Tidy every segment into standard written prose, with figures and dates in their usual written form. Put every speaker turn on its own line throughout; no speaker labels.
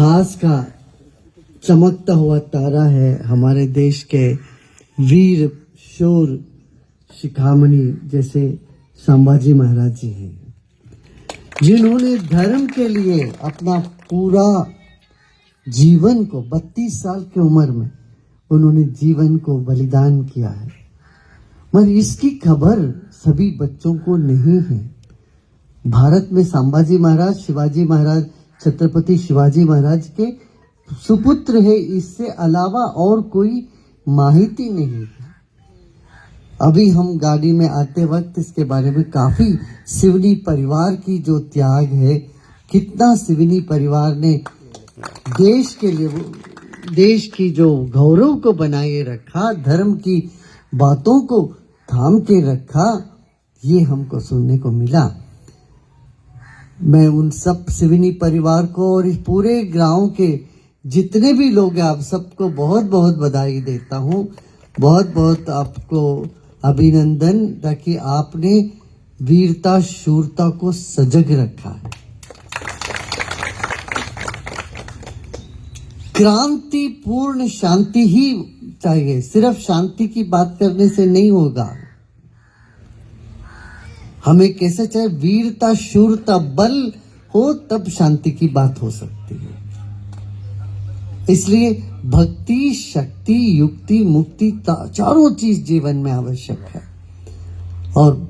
इतिहास का चमकता हुआ तारा है हमारे देश के वीर शूर शिखामणि जैसे संभाजी महाराज जी हैं, जिन्होंने धर्म के लिए अपना पूरा जीवन को 32 साल की उम्र में उन्होंने जीवन को बलिदान किया है। मगर इसकी खबर सभी बच्चों को नहीं है। भारत में संभाजी महाराज, शिवाजी महाराज, छत्रपति शिवाजी महाराज के सुपुत्र है, इससे अलावा और कोई माहिती नहीं है। अभी हम गाड़ी में आते वक्त इसके बारे में काफी सिवनी परिवार की जो त्याग है, कितना सिवनी परिवार ने देश के लिए, देश की जो गौरव को बनाए रखा, धर्म की बातों को थाम के रखा, ये हमको सुनने को मिला। मैं उन सब सिवनी परिवार को और इस पूरे गांव के जितने भी लोग हैं, आप सबको बहुत बहुत बधाई देता हूँ, बहुत बहुत आपको अभिनंदन, ताकि आपने वीरता शूरता को सजग रखा है। क्रांतिपूर्ण शांति ही चाहिए, सिर्फ शांति की बात करने से नहीं होगा। हमें कैसे चाहिए, वीरता शूरता बल हो तब शांति की बात हो सकती है। इसलिए भक्ति, शक्ति, युक्ति, मुक्ति, चारों चीज जीवन में आवश्यक है। और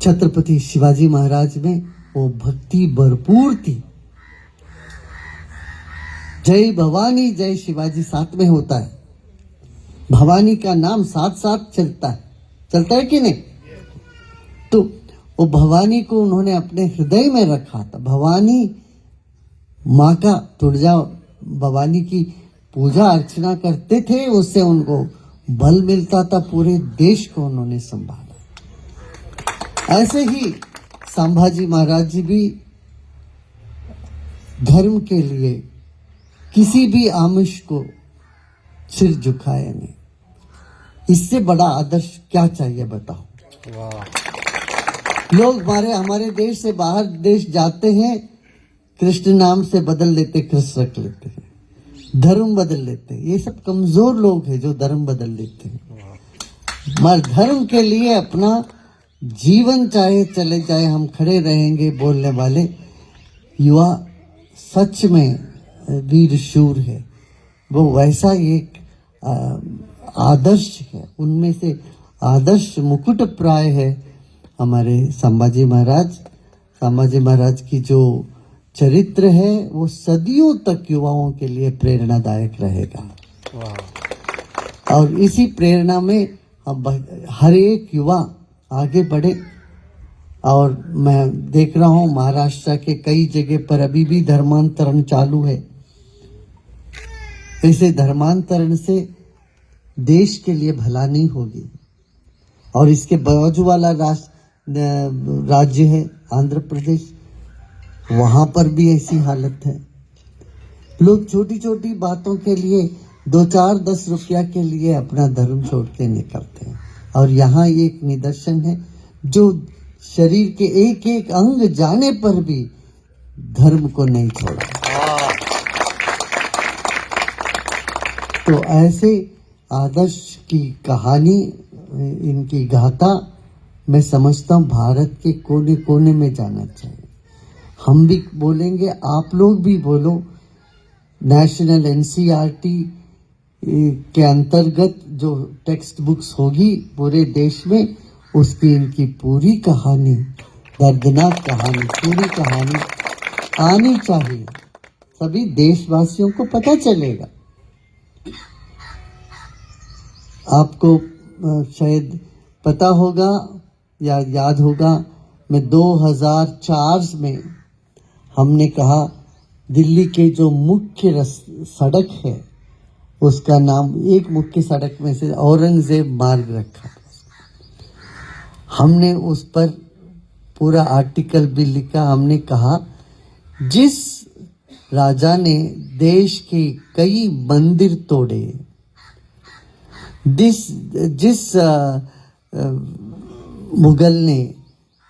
छत्रपति शिवाजी महाराज में वो भक्ति भरपूर थी। जय भवानी जय शिवाजी साथ में होता है, भवानी का नाम साथ साथ चलता है कि नहीं? तो वो भवानी को उन्होंने अपने हृदय में रखा था। भवानी माँ का, तुलजा भवानी की पूजा अर्चना करते थे, उससे उनको बल मिलता था, पूरे देश को उन्होंने संभाला। ऐसे ही संभाजी महाराज जी भी धर्म के लिए किसी भी आमिष को सिर झुकाए नहीं। इससे बड़ा आदर्श क्या चाहिए बताओ? लोग हमारे देश से बाहर देश जाते हैं, कृष्ण नाम से बदल लेते, कृष्ण रख लेते हैं, धर्म बदल लेते हैं। ये सब कमजोर लोग हैं जो धर्म बदल लेते हैं। मगर धर्म के लिए अपना जीवन चाहे चले जाए, हम खड़े रहेंगे बोलने वाले युवा सच में वीर शूर है। वो वैसा एक आदर्श है, उनमें से आदर्श मुकुट प्राय है हमारे संभाजी महाराज। संभाजी महाराज की जो चरित्र है वो सदियों तक युवाओं के लिए प्रेरणादायक रहेगा। और इसी प्रेरणा में अब हर एक युवा आगे बढ़े। और मैं देख रहा हूँ महाराष्ट्र के कई जगह पर अभी भी धर्मांतरण चालू है। ऐसे धर्मांतरण से देश के लिए भला नहीं होगी। और इसके बाजू वाला राज्य है आंध्र प्रदेश, वहां पर भी ऐसी हालत है। लोग छोटी छोटी बातों के लिए 2-4-10 रुपया के लिए अपना धर्म छोड़ के निकलते हैं। और यहाँ एक निदर्शन है, जो शरीर के एक एक अंग जाने पर भी धर्म को नहीं छोड़ा। तो ऐसे आदर्श की कहानी, इनकी गाथा मैं समझता हूँ भारत के कोने कोने में जाना चाहिए। हम भी बोलेंगे, आप लोग भी बोलो। नेशनल एनसीईआरटी के अंतर्गत जो टेक्स्ट बुक्स होगी पूरे देश में, उसकी इनकी पूरी कहानी, दर्दनाक कहानी, पूरी कहानी आनी चाहिए। सभी देशवासियों को पता चलेगा। आपको शायद पता होगा या याद होगा, मैं 2004 में हमने कहा दिल्ली के जो मुख्य सड़क है उसका नाम, एक मुख्य सड़क में से औरंगजेब मार्ग रखा। हमने उस पर पूरा आर्टिकल भी लिखा। हमने कहा जिस राजा ने देश के कई मंदिर तोड़े, जिस मुगल ने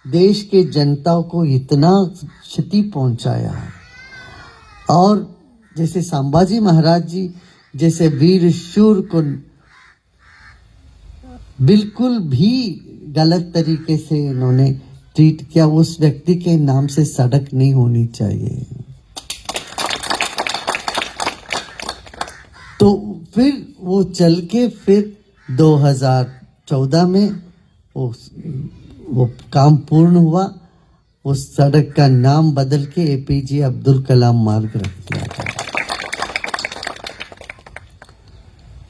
देश के जनता को इतना क्षति पहुंचाया, और जैसे संभाजी महाराज जी जैसे वीर शूर को बिल्कुल भी गलत तरीके से इन्होंने ट्रीट किया, उस व्यक्ति के नाम से सड़क नहीं होनी चाहिए। तो फिर वो चल के फिर 2014 में वो काम पूर्ण हुआ। उस सड़क का नाम बदल के एपीजे अब्दुल कलाम मार्ग रख दिया गया।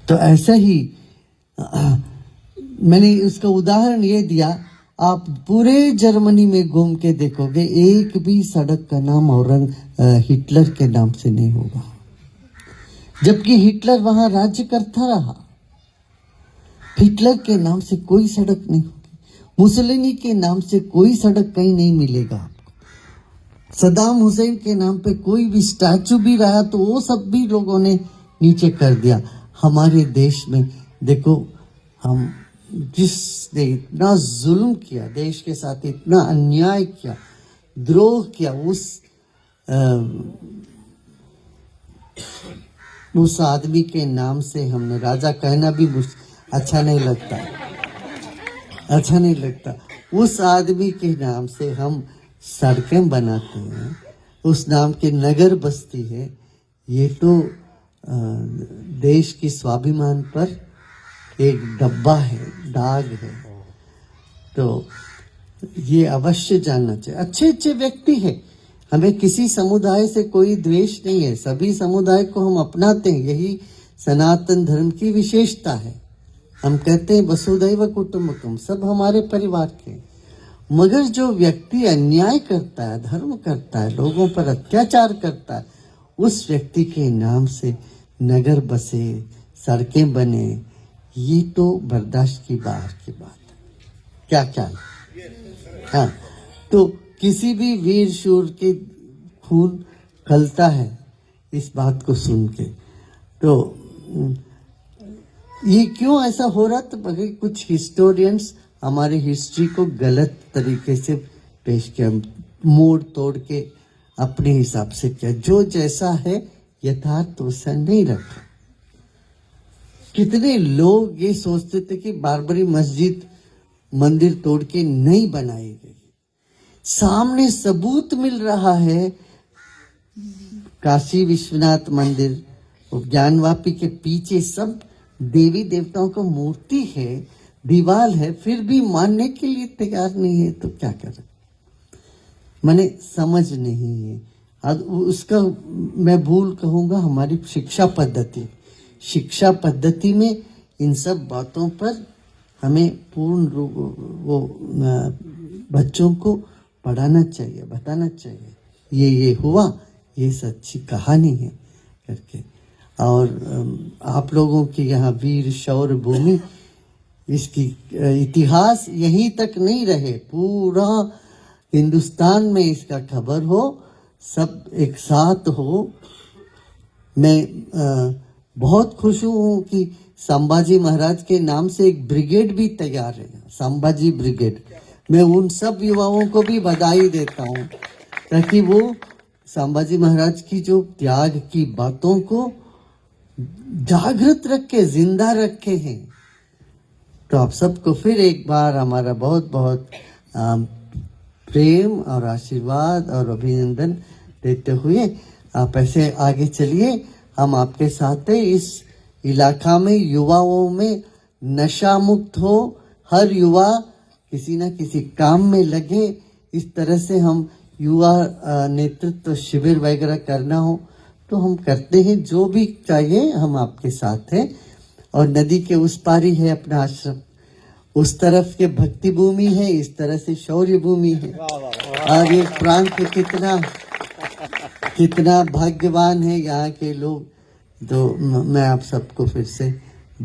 तो ऐसा ही मैंने उसका उदाहरण ये दिया, आप पूरे जर्मनी में घूम के देखोगे एक भी सड़क का नाम हिटलर के नाम से नहीं होगा, जबकि हिटलर वहां राज्य करता रहा। हिटलर के नाम से कोई सड़क नहीं होगी, मुसोलिनी के नाम से कोई सड़क कहीं नहीं मिलेगा आपको। सद्दाम हुसैन के नाम पे कोई भी स्टैचू भी रहा तो वो सब भी लोगों ने नीचे कर दिया। हमारे देश में देखो, हम जिसने इतना जुल्म किया, देश के साथ इतना अन्याय किया, द्रोह किया, उस आदमी के नाम से हमने, राजा कहना भी अच्छा नहीं लगता, अच्छा नहीं लगता, उस आदमी के नाम से हम सड़कें बनाते हैं, उस नाम के नगर बसती है। ये तो देश की स्वाभिमान पर एक डब्बा है, दाग है। तो ये अवश्य जानना चाहिए। अच्छे अच्छे व्यक्ति हैं, हमें किसी समुदाय से कोई द्वेष नहीं है, सभी समुदाय को हम अपनाते हैं, यही सनातन धर्म की विशेषता है। हम कहते हैं वसुधैव कुटुंबकम, सब हमारे परिवार के। मगर जो व्यक्ति अन्याय करता है, धर्म करता है, लोगों पर अत्याचार करता है, उस व्यक्ति के नाम से नगर बसे, सड़कें बने, ये तो बर्दाश्त की बाहर की बात है। क्या क्या हाँ, तो किसी भी वीर शूर के खून खलता है इस बात को सुन के। तो ये क्यों ऐसा हो रहा? तो बल्कि कुछ हिस्टोरियंस हमारी हिस्ट्री को गलत तरीके से पेश किया, मोड़ तोड़ के अपने हिसाब से किया, जो जैसा है यथार्थ वैसा नहीं रखा। कितने लोग ये सोचते थे कि बारबरी मस्जिद मंदिर तोड़ के नहीं बनाई गई, सामने सबूत मिल रहा है। काशी विश्वनाथ मंदिर और ज्ञानवापी के पीछे सब देवी देवताओं का मूर्ति है, दीवार है, फिर भी मानने के लिए तैयार नहीं है। तो क्या करें? मैंने समझ नहीं है। अब उसका मैं भूल कहूँगा हमारी शिक्षा पद्धति। शिक्षा पद्धति में इन सब बातों पर हमें पूर्ण रूप वो बच्चों को पढ़ाना चाहिए, बताना चाहिए, ये हुआ, ये सच्ची कहानी है करके। और आप लोगों की यहाँ वीर शौर्य भूमि, इसकी इतिहास यहीं तक नहीं रहे, पूरा हिंदुस्तान में इसका खबर हो, सब एक साथ हो। मैं बहुत खुश हूँ कि संभाजी महाराज के नाम से एक ब्रिगेड भी तैयार है, संभाजी ब्रिगेड। मैं उन सब युवाओं को भी बधाई देता हूँ, ताकि वो संभाजी महाराज की जो त्याग की बातों को जागृत रखे, जिंदा रखे हैं। तो आप सबको फिर एक बार हमारा बहुत बहुत प्रेम और आशीर्वाद और अभिनंदन देते हुए आप ऐसे आगे चलिए। हम आपके साथ हैं। इस इलाका में युवाओं में नशा मुक्त हो, हर युवा किसी न किसी काम में लगे। इस तरह से हम युवा नेतृत्व शिविर वगैरह करना हो तो हम करते हैं, जो भी चाहिए हम आपके साथ हैं। और नदी के उस पार ही है अपना आश्रम, उस तरफ के भक्ति भूमि है, इस तरह से शौर्य भूमि है। और ये प्रांत कितना भाग्यवान है यहाँ के लोग। तो मैं आप सबको फिर से